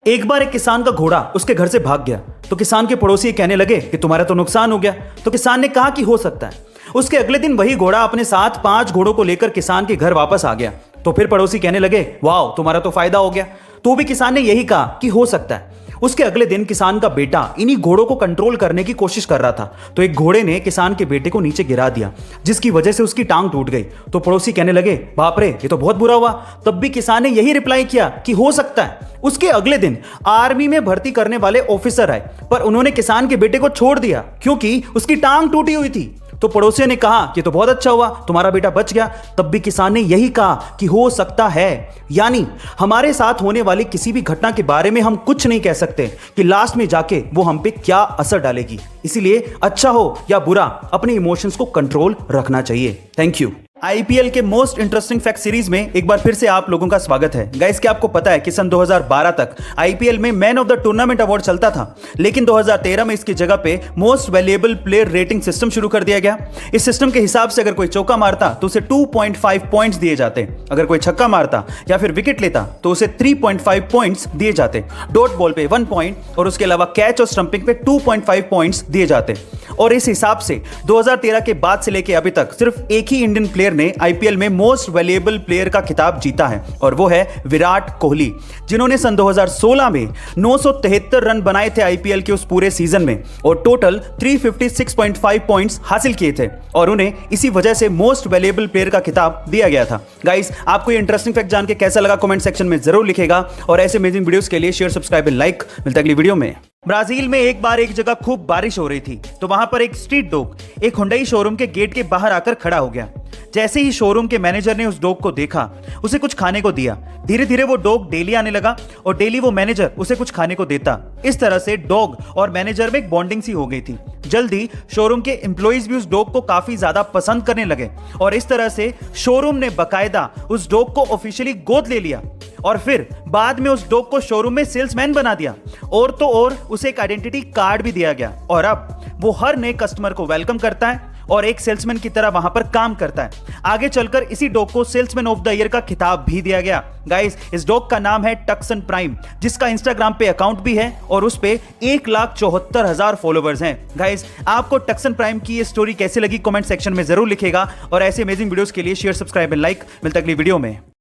एक बार एक किसान का घोड़ा उसके घर से भाग गया तो किसान के पड़ोसी कहने लगे कि तुम्हारा तो नुकसान हो गया। तो किसान ने कहा कि हो सकता है। उसके अगले दिन वही घोड़ा अपने साथ 5 घोड़ों को लेकर किसान के घर वापस आ गया। तो फिर पड़ोसी कहने लगे वाह तुम्हारा तो फायदा हो गया। तो भी किसान ने यही कहा कि हो सकता है। उसके अगले दिन किसान का बेटा इन्हीं घोड़ों को कंट्रोल करने की कोशिश कर रहा था तो एक घोड़े ने किसान के बेटे को नीचे गिरा दिया, जिसकी वजह से उसकी टांग टूट गई। तो पड़ोसी कहने लगे बाप रे ये तो बहुत बुरा हुआ। तब भी किसान ने यही रिप्लाई किया कि हो सकता है। उसके अगले दिन आर्मी में भर्ती करने वाले ऑफिसर आए, पर उन्होंने किसान के बेटे को छोड़ दिया क्योंकि उसकी टांग टूटी हुई थी। तो पड़ोसियों ने कहा कि तो बहुत अच्छा हुआ तुम्हारा बेटा बच गया। तब भी किसान ने यही कहा कि हो सकता है। यानी हमारे साथ होने वाली किसी भी घटना के बारे में हम कुछ नहीं कह सकते कि लास्ट में जाके वो हम पे क्या असर डालेगी। इसीलिए अच्छा हो या बुरा अपने इमोशंस को कंट्रोल रखना चाहिए। Thank you. आईपीएल के मोस्ट इंटरेस्टिंग फैक्ट सीरीज में एक बार फिर से आप लोगों का स्वागत है। गाइस क्या आपको पता है कि सन 2012 तक आईपीएल में man of the tournament award चलता था, लेकिन 2013 में इसकी जगह पे most valuable player rating system शुरू कर दिया गया। इस सिस्टम के हिसाब से अगर कोई चौका मारता तो उसे 2.5 पॉइंट्स दिए जाते, अगर कोई छक्का मारता या फिर विकेट लेता तो उसे 3.5 पॉइंट्स दिए जाते, डॉट बॉल पे 1 पॉइंट और उसके अलावा कैच और स्टंपिंग पे 2.5 पॉइंट्स दिए जाते। और इस हिसाब से 2013 के बाद से लेके अभी तक सिर्फ एक ही इंडियन प्लेयर ने आईपीएल में मोस्ट वैल्यूएबल प्लेयर का खिताब जीता है और वो है विराट कोहली, जिन्होंने सन 2016 में 973 रन बनाए थे आईपीएल के उस पूरे सीजन में और टोटल 356.5 पॉइंट्स हासिल किए थे और उन्हें इसी वजह से मोस्ट वैल्यूएबल प्लेयर का खिताब दिया गया था। गाइस आपको ये इंटरेस्टिंग फैक्ट जान के कैसा लगा कमेंट सेक्शन में जरूर लिखेगा और ऐसे अमेजिंग वीडियोस के लिए शेयर सब्सक्राइब एंड लाइक। मिलता है अगली वीडियो में। ब्राजील में एक बार एक जगह खूब बारिश हो रही थी तो वहां पर एक स्ट्रीट डॉग एक हुंडई शोरूम के गेट के बाहर आकर खड़ा हो गया। जैसे ही शोरूम के मैनेजर ने उस डॉग को देखा, उसे कुछ खाने को दिया। धीरे धीरे वो डॉग डेली आने लगा और डेली वो मैनेजर उसे कुछ खाने को देता। इस तरह से डॉग और मैनेजर में एक बॉन्डिंग सी हो गई थी। जल्दी शोरूम के एम्प्लॉइज भी उस डॉग को काफी ज्यादा पसंद करने लगे और इस तरह से शोरूम ने बकायदा उस डॉग को ऑफिशियली गोद ले लिया और फिर बाद में उस डॉग को शोरूम में सेल्समैन बना दिया और तो और उसे एक आइडेंटिटी कार्ड भी दिया गया और अब वो हर नए कस्टमर को वेलकम करता है और एक सेल्समैन की तरह वहां पर काम करता है। आगे चलकर इसी डॉग को सेल्समैन ऑफ द ईयर का खिताब भी दिया गया। गाइस इस डॉग का नाम है टक्सन प्राइम, जिसका इंस्टाग्राम पे अकाउंट भी है और उस पे 1,74,000 फॉलोवर्स हैं। गाइस आपको टक्सन प्राइम की ये स्टोरी कैसे लगी कमेंट सेक्शन में जरूर लिखेगा और ऐसे अमेजिंग वीडियोस के लिए शेयर सब्सक्राइब एंड लाइक। मिलता है अगली वीडियो में।